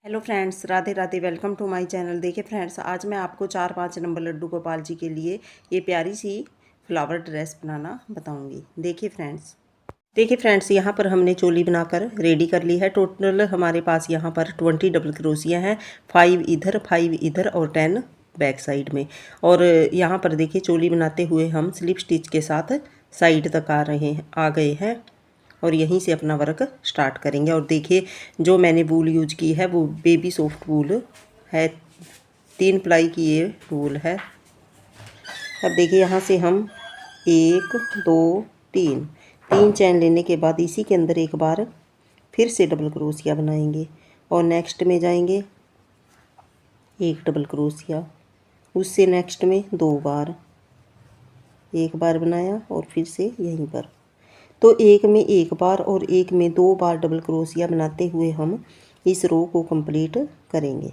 Hello friends, Radhe Radhe. Welcome to my channel. देखिए friends, आज मैं आपको 4-5 नंबर लड्डू गोपाल जी के लिए ये प्यारी सी फ्लावर ड्रेस बनाना बताऊंगी। देखिए फ्रेंड्स, यहाँ पर हमने चोली बनाकर रेडी कर ली है। टोटल हमारे पास यहाँ पर 20 डबल क्रोशिया हैं, 5 इधर 5 इधर और 10 बैक साइड में। और यहाँ पर देखिए चोली बनाते हुए हम स्लिप स्टिच के साथ साइड तक आ गए हैं और यहीं से अपना वर्क स्टार्ट करेंगे। और देखिए जो मैंने वूल यूज की है वो बेबी सॉफ्ट वूल है, 3 प्लाई की ये वूल है। अब देखिए यहाँ से हम 1 2 3 चैन लेने के बाद इसी के अंदर एक बार फिर से डबल क्रोशिया बनाएंगे और नेक्स्ट में जाएंगे 1 डबल क्रोशिया, उससे नेक्स्ट में 2 बार, एक बार बनाया और फिर से यहीं पर। तो एक में एक बार और एक में 2 बार डबल क्रोशिया बनाते हुए हम इस रो को कंप्लीट करेंगे।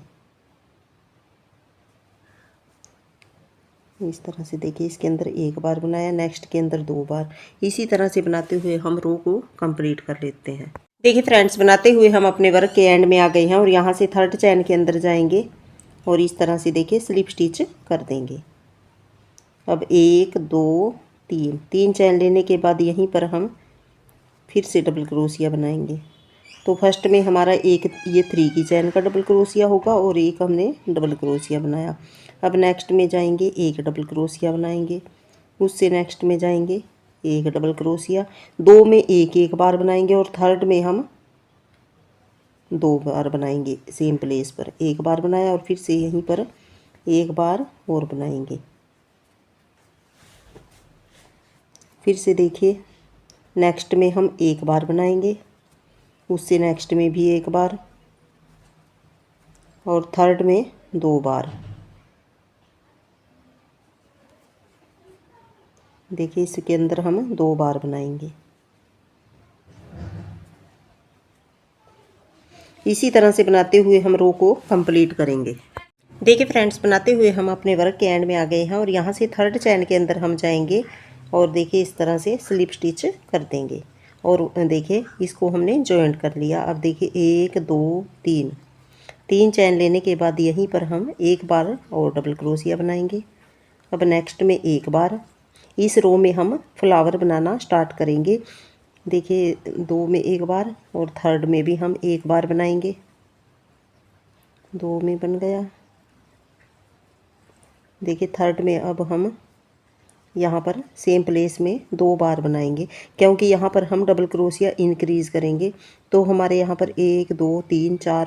इस तरह से देखिए, इसके अंदर एक बार बनाया, नेक्स्ट के अंदर 2 बार, इसी तरह से बनाते हुए हम रो को कंप्लीट कर लेते हैं। देखिए फ्रेंड्स, बनाते हुए हम अपने वर्क के एंड में आ गए हैं और यहाँ से 3rd चैन के अंदर जाएंगे और इस तरह से देखिए स्लिप स्टिच कर देंगे। अब 1 2 3 चैन लेने के बाद यहीं पर हम फिर से डबल क्रोशिया बनाएंगे। तो फर्स्ट में हमारा एक ये 3 की चैन का डबल क्रोशिया होगा और एक हमने डबल क्रोशिया बनाया। अब नेक्स्ट में जाएंगे 1 डबल क्रोशिया बनाएंगे, उससे नेक्स्ट में जाएंगे 1 डबल क्रोशिया, 2 में एक बार बनाएंगे और 3rd में हम 2 बार बनाएंगे। सेम प्लेस पर एक बार बनाया और फिर से यहीं पर एक बार और बनाएंगे। फिर से देखिए नेक्स्ट में हम एक बार बनाएंगे, उससे नेक्स्ट में भी एक बार और 3rd में 2 बार। देखिए इसके अंदर हम 2 बार बनाएंगे। इसी तरह से बनाते हुए हम रो को कंप्लीट करेंगे। देखिए फ्रेंड्स, बनाते हुए हम अपने वर्क के एंड में आ गए हैं और यहाँ से 3rd चैन के अंदर हम जाएंगे और देखिए इस तरह से स्लिप स्टिच कर देंगे और देखिए इसको हमने जॉइंट कर लिया। अब देखिए 1 2 3 चैन लेने के बाद यहीं पर हम एक बार और डबल क्रोशिया बनाएंगे। अब नेक्स्ट में एक बार, इस रो में हम फ्लावर बनाना स्टार्ट करेंगे। देखिए 2 में एक बार और 3rd में भी हम एक बार बनाएंगे। 2 में बन गया। देखिए 3rd में अब हम यहाँ पर सेम प्लेस में 2 बार बनाएंगे, क्योंकि यहाँ पर हम डबल क्रोशिया इंक्रीज करेंगे। तो हमारे यहाँ पर 1 2 3 4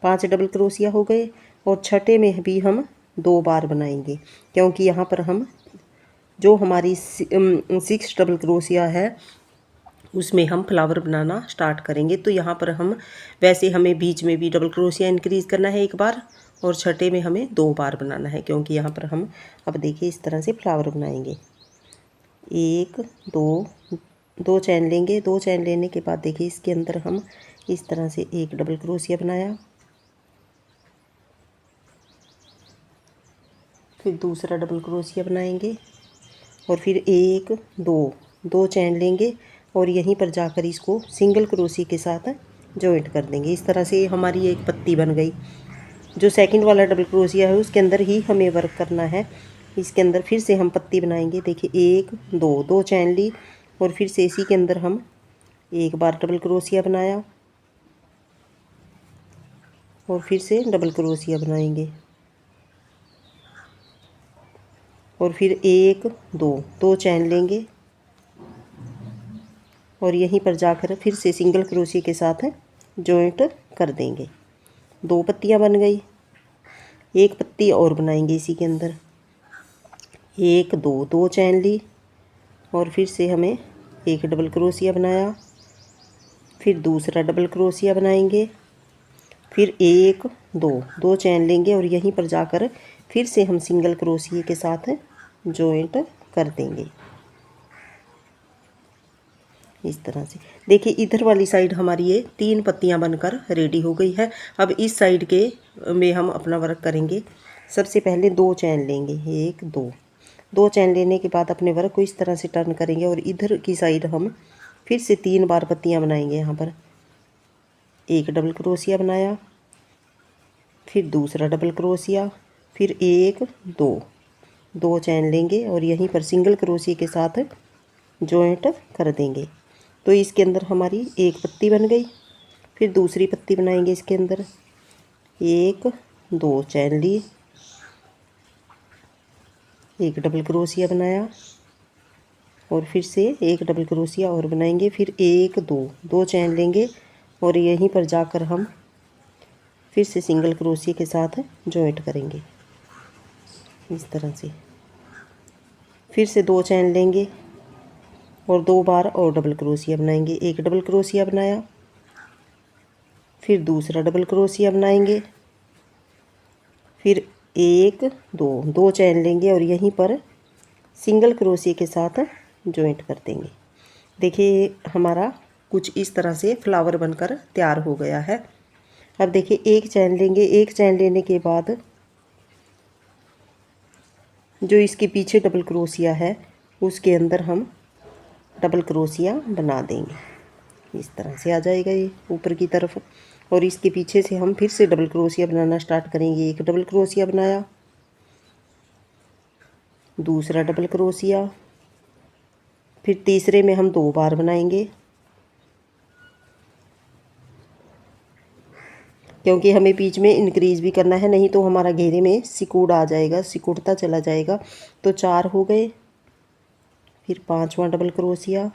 5 डबल क्रोशिया हो गए और छठे में भी हम 2 बार बनाएंगे, क्योंकि यहाँ पर हम जो हमारी 6 डबल क्रोशिया है उसमें हम फ्लावर बनाना स्टार्ट करेंगे। तो यहाँ पर हम वैसे हमें बीच में भी डबल क्रोशिया इंक्रीज करना है एक बार और छठे में हमें 2 बार बनाना है, क्योंकि यहाँ पर हम अब देखिए इस तरह से फ्लावर बनाएंगे। 1 2 चैन लेंगे, 2 चैन लेने के बाद देखिए इसके अंदर हम इस तरह से एक डबल क्रोशिया बनाया, फिर दूसरा डबल क्रोशिया बनाएंगे और फिर 1 2 चैन लेंगे और यहीं पर जाकर इसको सिंगल क्रोशिया के साथ जॉइंट कर देंगे। इस तरह से हमारी एक पत्ती बन गई। जो सेकंड वाला डबल क्रोशिया है उसके अंदर ही हमें वर्क करना है। इसके अंदर फिर से हम पत्ती बनाएंगे। देखिए 1 2 चैन ली और फिर से इसी के अंदर हम एक बार डबल क्रोशिया बनाया और फिर से डबल क्रोशिया बनाएंगे और फिर 1 2 चैन लेंगे और यहीं पर जाकर फिर से सिंगल क्रोशिया के साथ जॉइंट कर देंगे। 2 पत्तियां बन गई। एक पत्ती और बनाएंगे इसी के अंदर। 1 2 चैन ली और फिर से हमें एक डबल क्रोशिया बनाया, फिर दूसरा डबल क्रोशिया बनाएंगे, फिर 1 2 चैन लेंगे और यहीं पर जाकर फिर से हम सिंगल क्रोशिया के साथ जॉइंट कर देंगे। इस तरह से देखिए इधर वाली साइड हमारी ये 3 पत्तियां बनकर रेडी हो गई है। अब इस साइड के में हम अपना वर्क करेंगे। सबसे पहले 2 चैन लेंगे, 1 2 चैन लेने के बाद अपने वर्क को इस तरह से टर्न करेंगे और इधर की साइड हम फिर से 3 बार पत्तियां बनाएंगे। यहाँ पर एक डबल क्रोशिया बनाया, फिर दूसरा डबल क्रोशिया, फिर एक दो चैन लेंगे और यहीं पर सिंगल क्रोशिया के साथ जॉइंट कर देंगे। तो इसके अंदर हमारी एक पत्ती बन गई। फिर दूसरी पत्ती बनाएंगे इसके अंदर, एक दो चैन ली, एक डबल क्रोशिया बनाया और फिर से एक डबल क्रोशिया और बनाएंगे। फिर एक दो चैन लेंगे और यहीं पर जाकर हम फिर से सिंगल क्रोशिया के साथ जॉइंट करेंगे इस तरह से। फिर से दो चैन लेंगे और दो बार और डबल क्रोशिया बनाएंगे। एक डबल क्रोशिया बनाया, फिर दूसरा डबल क्रोशिया बनाएंगे, फिर एक दो चैन लेंगे और यहीं पर सिंगल क्रोशिया के साथ जॉइंट कर देंगे। देखिए हमारा कुछ इस तरह से फ्लावर बनकर तैयार हो गया है। अब देखिए एक चैन लेंगे, एक चैन लेने के बाद जो इसके पीछे डबल क्रोशिया है उसके अंदर हम डबल क्रोशिया बना देंगे। इस तरह से आ जाएगा ये ऊपर की तरफ और इसके पीछे से हम फिर से डबल क्रोशिया बनाना स्टार्ट करेंगे। एक डबल क्रोशिया बनाया, दूसरा डबल क्रोशिया, फिर तीसरे में हम दो बार बनाएंगे क्योंकि हमें बीच में इंक्रीज भी करना है, नहीं तो हमारा घेरे में सिकुड़ आ जाएगा, सिकुड़ता चला जाएगा। तो चार हो गए। फिर पांचवा डबल क्रोशिया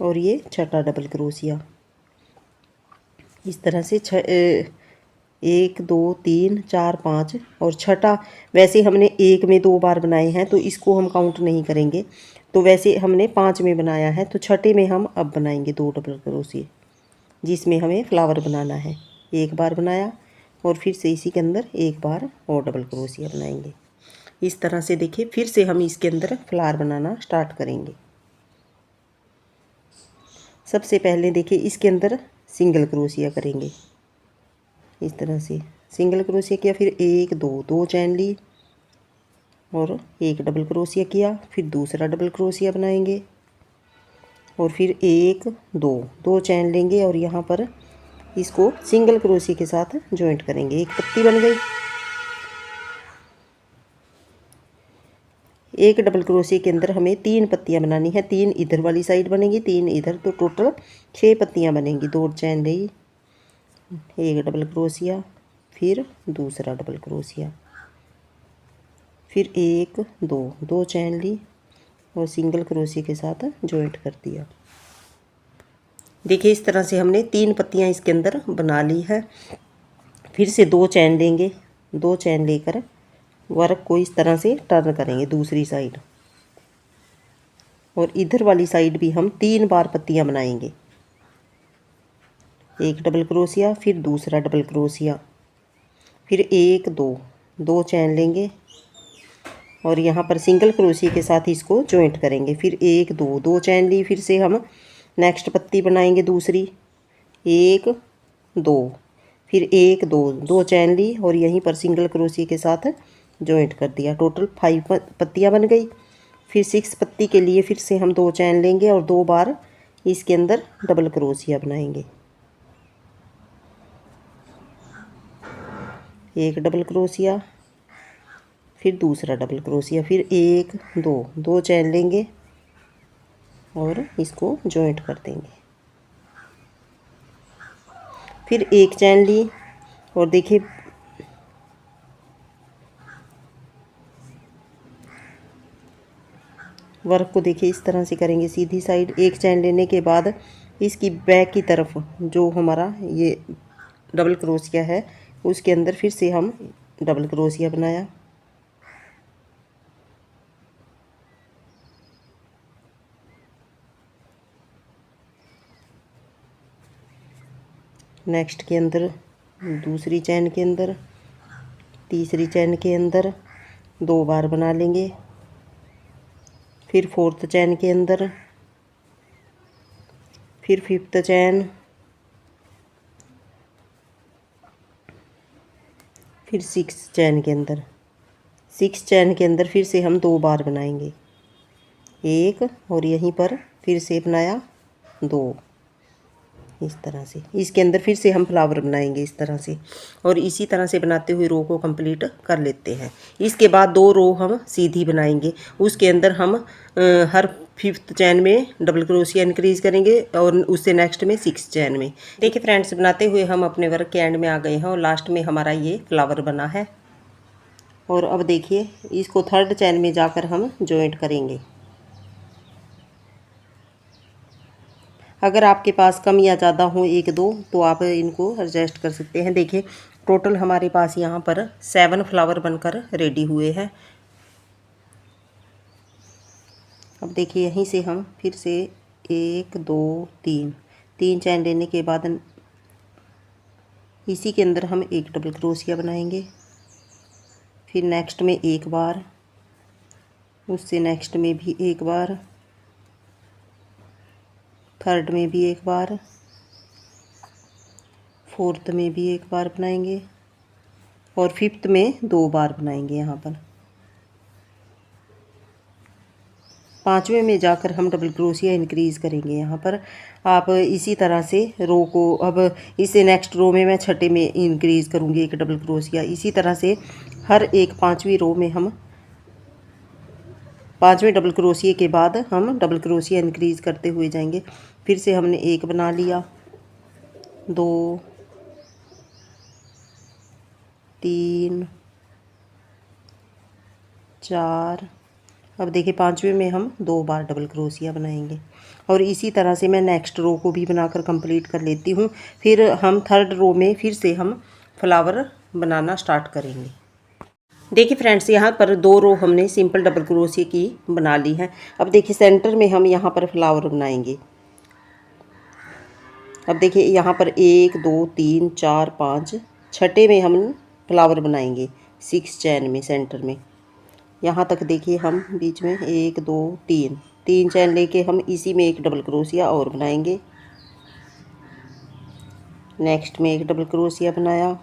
और ये छठा डबल क्रोशिया। इस तरह से एक दो तीन चार पाँच और छठा, वैसे हमने एक में दो बार बनाए हैं तो इसको हम काउंट नहीं करेंगे। तो वैसे हमने पाँच में बनाया है तो छठे में हम अब बनाएंगे दो डबल क्रोशिया जिसमें हमें फ्लावर बनाना है। एक बार बनाया और फिर से इसी के अंदर एक बार और डबल क्रोशिया बनाएंगे। इस तरह से देखिए फिर से हम इसके अंदर फ्लावर बनाना स्टार्ट करेंगे। सबसे पहले देखिए इसके अंदर सिंगल क्रोशिया करेंगे। इस तरह से सिंगल क्रोशिया किया, फिर एक दो चैन ली और एक डबल क्रोशिया किया, फिर दूसरा डबल क्रोशिया बनाएंगे और फिर एक दो चैन लेंगे और यहाँ पर इसको सिंगल क्रोशिया के साथ जॉइंट करेंगे। एक पत्ती बन गई। एक डबल क्रोशिया के अंदर हमें तीन पत्तियां बनानी है, तीन इधर वाली साइड बनेंगी, तीन इधर, तो टोटल 6 पत्तियां बनेंगी। दो चैन ली, एक डबल क्रोशिया, फिर दूसरा डबल क्रोशिया, फिर एक दो चैन ली और सिंगल क्रोशिया के साथ जॉइंट कर दिया। देखिए इस तरह से हमने तीन पत्तियां इसके अंदर बना ली है। फिर से दो चैन लेंगे, दो चैन लेकर वर्क को इस तरह से टर्न करेंगे दूसरी साइड और इधर वाली साइड भी हम तीन बार पत्तियां बनाएंगे। एक डबल क्रोशिया, फिर दूसरा डबल क्रोशिया, फिर एक दो चैन लेंगे और यहाँ पर सिंगल क्रोशिया के साथ इसको जॉइंट करेंगे। फिर एक दो चैन ली, फिर से हम नेक्स्ट पत्ती बनाएंगे दूसरी, एक दो, फिर एक दो चैन ली और यहीं पर सिंगल क्रोशिया के साथ जॉइंट कर दिया। टोटल 5 पत्तियां बन गई। फिर 6 पत्ती के लिए फिर से हम दो चैन लेंगे और दो बार इसके अंदर डबल क्रोशिया बनाएंगे। एक डबल क्रोशिया, फिर दूसरा डबल क्रोशिया, फिर एक दो चैन लेंगे और इसको जॉइंट कर देंगे। फिर एक चैन ली और देखिए वर्क को देखिए इस तरह से करेंगे सीधी साइड। एक चैन लेने के बाद इसकी बैक की तरफ जो हमारा ये डबल क्रोशिया है उसके अंदर फिर से हम डबल क्रोशिया बनाया, नेक्स्ट के अंदर दूसरी चैन के अंदर, तीसरी चैन के अंदर दो बार बना लेंगे, फिर फोर्थ चैन के अंदर, फिर फिफ्थ चैन, फिर सिक्स चैन के अंदर। सिक्स चैन के अंदर फिर से हम दो बार बनाएंगे, एक और यहीं पर फिर से बनाया दो, इस तरह से इसके अंदर फिर से हम फ्लावर बनाएंगे इस तरह से, और इसी तरह से बनाते हुए रो को कंप्लीट कर लेते हैं। इसके बाद 2 रो हम सीधी बनाएंगे, उसके अंदर हम हर 5th चैन में डबल क्रोशिया इंक्रीज करेंगे और उससे नेक्स्ट में 6 चैन में। देखिए फ्रेंड्स, बनाते हुए हम अपने वर्क के एंड में आ गए हैं और लास्ट में हमारा ये फ्लावर बना है। और अब देखिए इसको 3rd चैन में जाकर हम जॉइंट करेंगे। अगर आपके पास कम या ज़्यादा हो 1-2 तो आप इनको एडजस्ट कर सकते हैं। देखिए टोटल हमारे पास यहाँ पर 7 फ्लावर बनकर रेडी हुए हैं। अब देखिए यहीं से हम फिर से 1 2 3 चैन लेने के बाद इसी के अंदर हम एक डबल क्रोशिया बनाएंगे, फिर नेक्स्ट में एक बार, उससे नेक्स्ट में भी एक बार, 3rd में भी एक बार, 4th में भी एक बार बनाएंगे और 5th में 2 बार बनाएंगे। यहाँ पर 5वें में जाकर हम डबल क्रोशिया इंक्रीज करेंगे। यहाँ पर आप इसी तरह से रो को, अब इससे नेक्स्ट रो में मैं 6ठे में इंक्रीज करूँगी एक डबल क्रोशिया। इसी तरह से हर एक 5वीं रो में हम 5वें डबल क्रोशिया के बाद हम डबल क्रोशिया इंक्रीज करते हुए जाएंगे। फिर से हमने एक बना लिया, 2 3 4। अब देखिए 5वें में हम 2 बार डबल क्रोशिया बनाएंगे और इसी तरह से मैं नेक्स्ट रो को भी बनाकर कंप्लीट कर लेती हूँ। फिर हम 3rd रो में फिर से हम फ्लावर बनाना स्टार्ट करेंगे। देखिए फ्रेंड्स, यहाँ पर 2 रो हमने सिंपल डबल क्रोशिया की बना ली है। अब देखिए सेंटर में हम यहाँ पर फ्लावर बनाएंगे। अब देखिए यहाँ पर 1 2 3 4 5, 6ठे में हम फ्लावर बनाएंगे 6 चैन में सेंटर में। यहाँ तक देखिए हम बीच में 1 2 3 चैन लेके हम इसी में एक डबल क्रोशिया और बनाएंगे। नेक्स्ट में एक डबल क्रोशिया बनाया,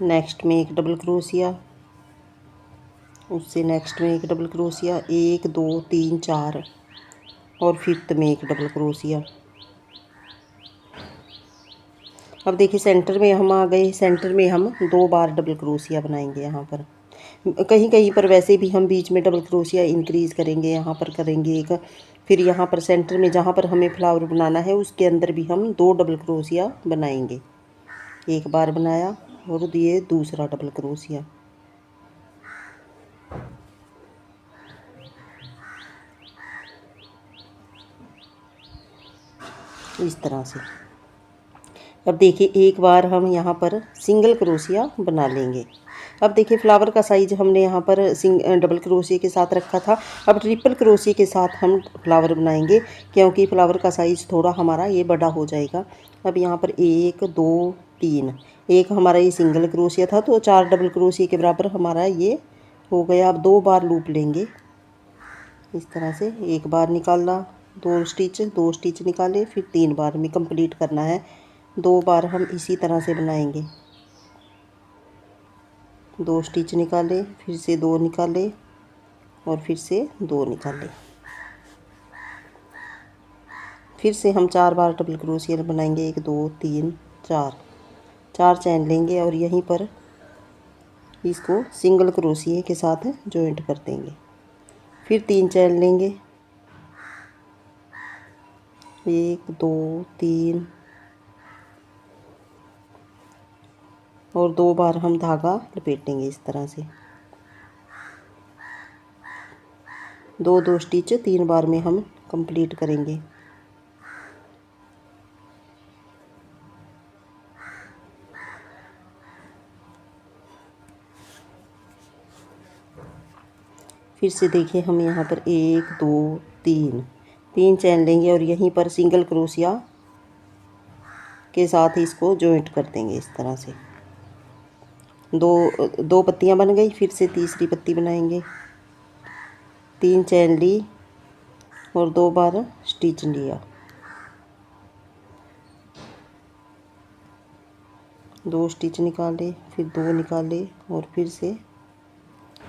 नेक्स्ट में एक डबल क्रोशिया, उससे नेक्स्ट में एक डबल क्रोशिया, 1 2 3 4 और 5th में एक डबल क्रोशिया। अब देखिए सेंटर में हम आ गए। सेंटर में हम 2 बार डबल क्रोशिया बनाएंगे। यहाँ पर कहीं कहीं पर वैसे भी हम बीच में डबल क्रोशिया इंक्रीज करेंगे, यहाँ पर करेंगे एक। फिर यहाँ पर सेंटर में जहाँ पर हमें फ्लावर बनाना है उसके अंदर भी हम 2 डबल क्रोशिया बनाएंगे। एक बार बनाया और दिए दूसरा डबल क्रोशिया। इस तरह से अब देखिए एक बार हम यहाँ पर सिंगल क्रोशिया बना लेंगे। अब देखिए फ्लावर का साइज हमने यहाँ पर डबल क्रोशिया के साथ रखा था। अब ट्रिपल क्रोशिया के साथ हम फ्लावर बनाएंगे क्योंकि फ्लावर का साइज थोड़ा हमारा ये बड़ा हो जाएगा। अब यहाँ पर 1 2 3, एक हमारा ये सिंगल क्रोशिया था तो 4 डबल क्रोशिया के बराबर हमारा ये हो गया। अब 2 बार लूप लेंगे इस तरह से, एक बार निकाला, 2 स्टिच निकाले, फिर 3 बार में कंप्लीट करना है। 2 बार हम इसी तरह से बनाएंगे, 2 स्टिच निकाले, फिर से 2 निकाले और फिर से 2 निकाले। फिर से हम 4 बार डबल क्रोशिया बनाएंगे, 1 2 3 4 चैन लेंगे और यहीं पर इसको सिंगल क्रोशिया के साथ जॉइंट कर देंगे। फिर 3 चैन लेंगे, 1 2 3 और 2 बार हम धागा लपेटेंगे इस तरह से। 2 स्टिच 3 बार में हम कंप्लीट करेंगे। फिर से देखिए हम यहाँ पर 1 2 3 चैन लेंगे और यहीं पर सिंगल क्रोशिया के साथ इसको जॉइंट कर देंगे इस तरह से। दो पत्तियाँ बन गई। फिर से तीसरी पत्ती बनाएंगे, 3 चैन ली और 2 बार स्टिच लिया, 2 स्टिच निकाले, फिर 2 निकाले और फिर से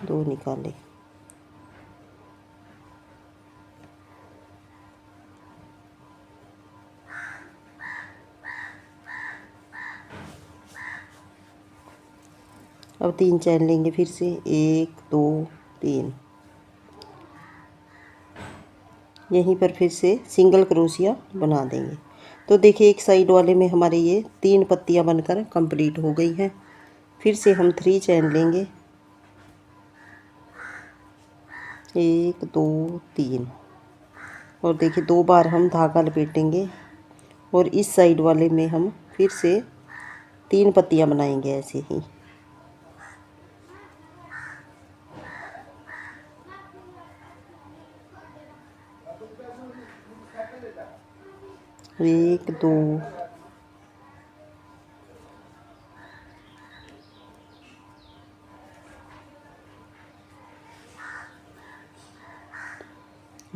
2 निकाले। अब 3 चैन लेंगे फिर से, 1 2 3। यहीं पर फिर से सिंगल क्रोशिया बना देंगे। तो देखिए एक साइड वाले में हमारे ये 3 पत्तियां बनकर कंप्लीट हो गई हैं। फिर से हम 3 चैन लेंगे, 1 2 3, और देखिए 2 बार हम धागा लपेटेंगे और इस साइड वाले में हम फिर से 3 पत्तियां बनाएंगे ऐसे ही। एक दो,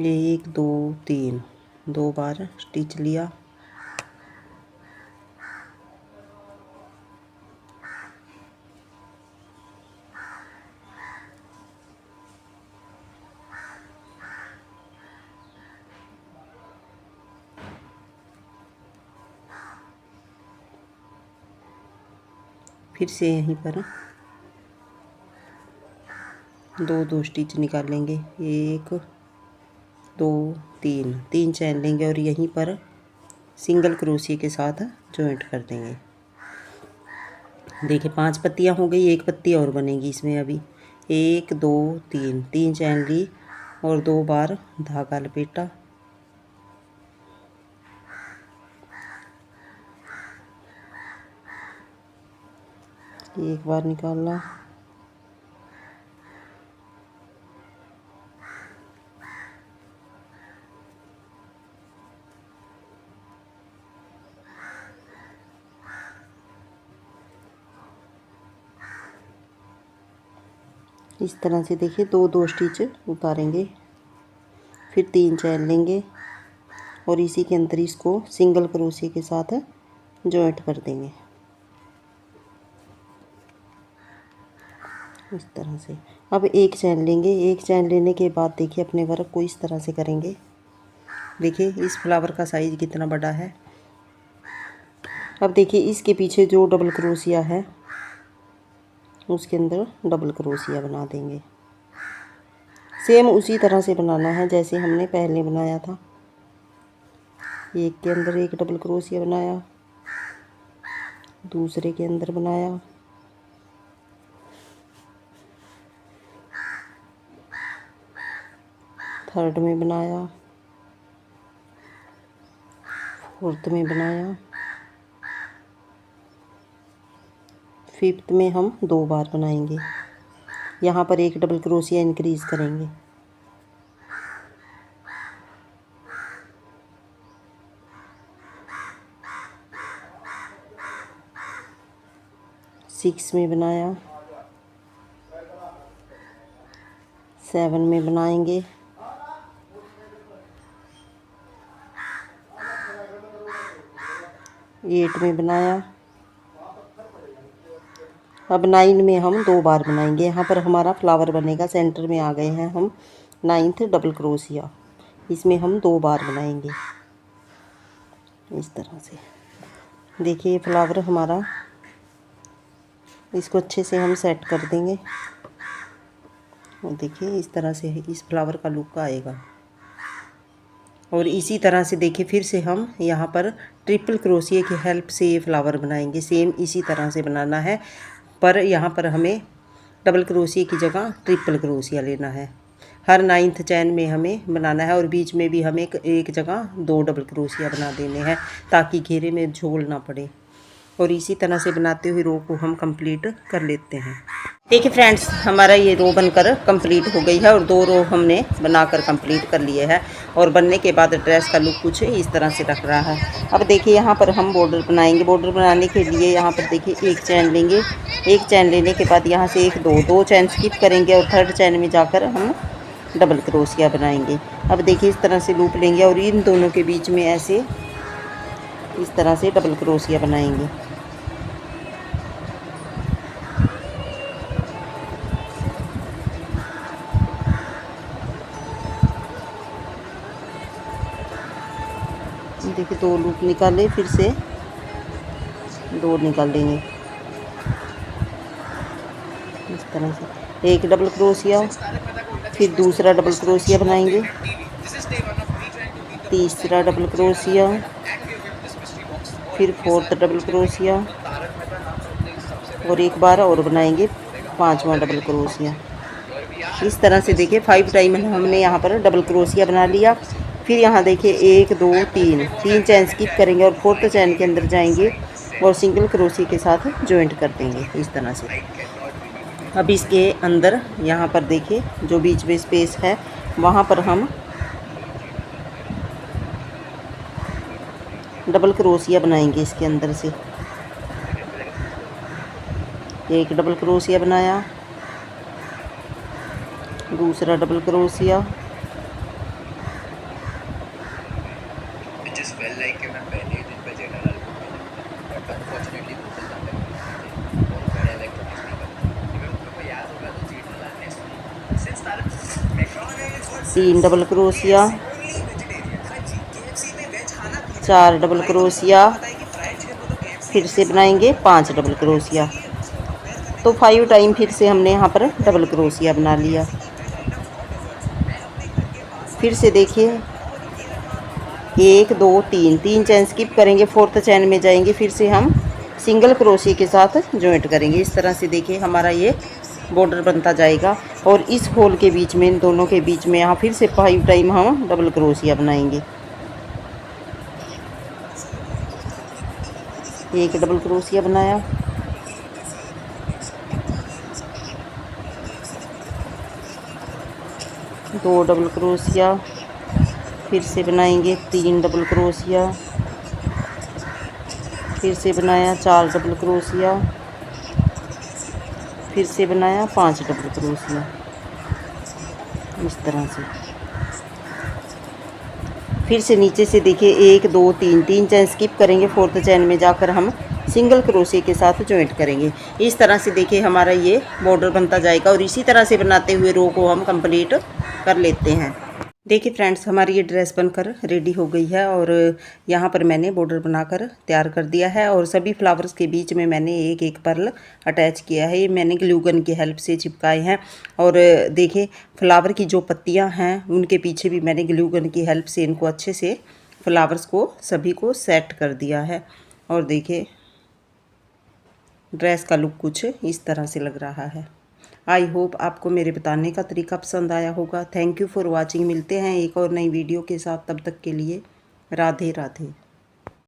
एक दो तीन, 2 बार स्टिच लिया। फिर से यहीं पर 2 स्टिच निकालेंगे, 1 2 3, 3 चैन लेंगे और यहीं पर सिंगल क्रोशिया के साथ जॉइंट कर देंगे। देखिए 5 पत्तियां हो गई, 1 पत्ती और बनेगी इसमें अभी। 1 2 3, 3 चैन ली और 2 बार धागा लपेटा। एक बार निकालना, इस तरह से देखिए 2 स्टिच उतारेंगे, फिर 3 चैन लेंगे और इसी के अंदर इसको सिंगल क्रोशिया के साथ जॉइंट कर देंगे इस तरह से। अब 1 चैन लेंगे, 1 चैन लेने के बाद देखिए अपने वर्क को इस तरह से करेंगे। देखिए इस फ्लावर का साइज कितना बड़ा है। अब देखिए इसके पीछे जो डबल क्रोशिया है उसके अंदर डबल क्रोशिया बना देंगे। सेम उसी तरह से बनाना है जैसे हमने पहले बनाया था। एक के अंदर एक डबल क्रोशिया बनाया, दूसरे के अंदर बनाया, थर्ड में बनाया, फोर्थ में बनाया, फिफ्थ में हम 2 बार बनाएंगे। यहाँ पर एक डबल क्रोशिया इंक्रीज करेंगे। सिक्स में बनाया, 7 में बनाएंगे, 8 में बनाया। अब 9 में हम 2 बार बनाएंगे। यहाँ पर हमारा फ्लावर बनेगा। सेंटर में आ गए हैं हम। 9th डबल क्रोशिया, इसमें हम 2 बार बनाएंगे इस तरह से। देखिए फ्लावर हमारा, इसको अच्छे से हम सेट कर देंगे और देखिए इस तरह से इस फ्लावर का लुक आएगा। और इसी तरह से देखिए फिर से हम यहाँ पर ट्रिपल क्रोशिया की हेल्प से ये फ्लावर बनाएंगे। सेम इसी तरह से बनाना है, पर यहाँ पर हमें डबल क्रोशिया की जगह ट्रिपल क्रोशिया लेना है। हर 9th चैन में हमें बनाना है और बीच में भी हमें एक जगह 2 डबल क्रोशिया बना देने हैं ताकि घेरे में झोल ना पड़े। और इसी तरह से बनाते हुए रो को हम कंप्लीट कर लेते हैं। देखिए फ्रेंड्स, हमारा ये रो बनकर कंप्लीट हो गई है और 2 रो हमने बनाकर कंप्लीट कर लिए हैं। और बनने के बाद ड्रेस का लुक कुछ इस तरह से रख रहा है। अब देखिए यहाँ पर हम बॉर्डर बनाएंगे। बॉर्डर बनाने के लिए यहाँ पर देखिए 1 चैन लेंगे। 1 चैन लेने के बाद यहाँ से 2 चैन स्किप करेंगे और थर्ड चैन में जाकर हम डबल क्रोशिया बनाएंगे। अब देखिए इस तरह से लूप लेंगे और इन दोनों के बीच में ऐसे इस तरह से डबल क्रोशिया बनाएंगे। देखिए 2 लूप निकाले, फिर से 2 निकाल लेंगे। इस तरह से एक डबल क्रोशिया, फिर दूसरा डबल क्रोशिया बनाएंगे, तीसरा डबल क्रोशिया, फिर फोर्थ डबल क्रोशिया और एक बार और बनाएंगे पांचवा डबल क्रोशिया। इस तरह से देखिए 5 टाइम हमने यहाँ पर डबल क्रोशिया बना लिया। फिर यहाँ देखिए 1 2 3 चैन स्किप करेंगे और फोर्थ चैन के अंदर जाएंगे और सिंगल क्रोशिया के साथ जॉइंट कर देंगे इस तरह से। अब इसके अंदर यहाँ पर देखिए जो बीच में स्पेस है वहाँ पर हम डबल क्रोशिया बनाएंगे। इसके अंदर से एक डबल क्रोशिया बनाया, दूसरा डबल क्रोशिया, तीन डबल क्रोशिया, चार डबल क्रोशिया, फिर से बनाएंगे 5 डबल क्रोशिया। तो 5 टाइम फिर से हमने यहाँ पर डबल क्रोशिया बना लिया। फिर से देखिए 1 2 3 चैन स्किप करेंगे, फोर्थ चैन में जाएंगे, फिर से हम सिंगल क्रोशिया के साथ जॉइंट करेंगे। इस तरह से देखिए हमारा ये बॉर्डर बनता जाएगा। और इस होल के बीच में, इन दोनों के बीच में यहाँ फिर से 5 टाइम हम डबल क्रोशिया बनाएंगे। एक डबल क्रोशिया बनाया, दो डबल क्रोशिया, फिर से बनाएंगे 3 डबल क्रोशिया, फिर से बनाया 4 डबल क्रोशिया, फिर से बनाया 5 डबल क्रोशिया। इस तरह से फिर से नीचे से देखिए 1 2 3 चैन स्किप करेंगे, फोर्थ चैन में जाकर हम सिंगल क्रोशिया के साथ जॉइंट करेंगे। इस तरह से देखिए हमारा ये बॉर्डर बनता जाएगा और इसी तरह से बनाते हुए रो को हम कंप्लीट कर लेते हैं। देखिए फ्रेंड्स हमारी ये ड्रेस बनकर रेडी हो गई है और यहाँ पर मैंने बॉर्डर बनाकर तैयार कर दिया है और सभी फ्लावर्स के बीच में मैंने एक एक पर्ल अटैच किया है। ये मैंने ग्लू गन की हेल्प से चिपकाए हैं। और देखिए फ्लावर की जो पत्तियाँ हैं उनके पीछे भी मैंने ग्लू गन की हेल्प से इनको अच्छे से फ्लावर्स को सभी को सेट कर दिया है। और देखिए ड्रेस का लुक कुछ इस तरह से लग रहा है। आई होप आपको मेरे बताने का तरीका पसंद आया होगा। Thank you for watching. मिलते हैं एक और नई वीडियो के साथ, तब तक के लिए राधे राधे।